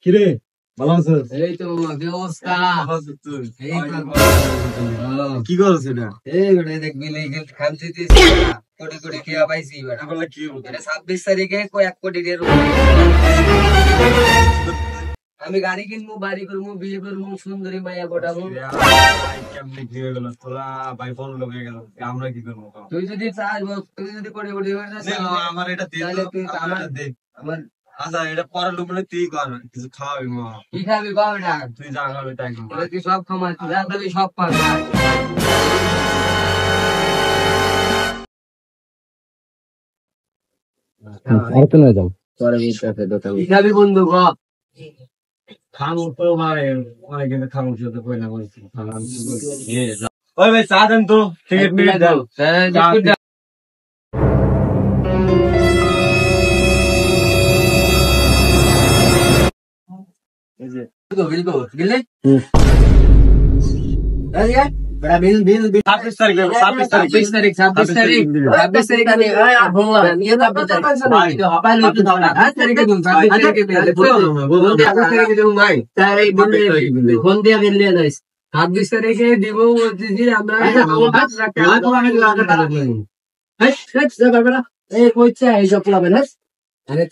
কিরে ভালো আছিস? এই তো কি অবস্থা? এই কি করছিস এটা? বেটা দেখবি খামছি কোটি কোটি খেয়া পাইছি বেটা। বলে কি হলো? এটা 26 তারিখে কয়েক কোটি টাকার আমি গাড়ি কিনবো, বাড়ি করবো, বিয়ে করবো, সুন্দরী মাইয়া পটাবো। ভাই কেমনে কি হয়ে গেল? তোরা ভাই ফোন লোকে গেল, আমরা কি করবো? তুই যদি চাস, তুই যদি কোটি কোটি হয়ে যাস, আমার এটা দিয়ে তাহলে তুই আমার দে। আমার আচ্ছা এটা পরের লোক মানে তুই কর, কিছু খাওয়াবি মা। কি খাবি বাবা বেটা? তুই যা খাবি তাই কর। তুই সব খামাচ্ছিস, যা খাবি সব পাবি। আরেকটু নিয়ে যাও। কি খাবি বন্ধু গ? খামু তো ভাই অনেক কিন্তু খামু শুধু কইনা বলছি। ওই ভাই চা দেন তো, টিকিট মিনিট দেন। গেলে বড়া বিল 26 তারিখ 26 তারিখ 26 তারিখ আমি বললাম নিয়ে তো আপনাদের হবাই লইতে দাও না 26 তারিখে দিন 26 তারিখে বিল 26 তারিখে দিন ভাই তাই এই বললে ফোন দিয়ে বিল নিয়ে যাইস 26 তারিখে দিব বলছি আমরা এই কইছে এই সব প্লাবে না আরে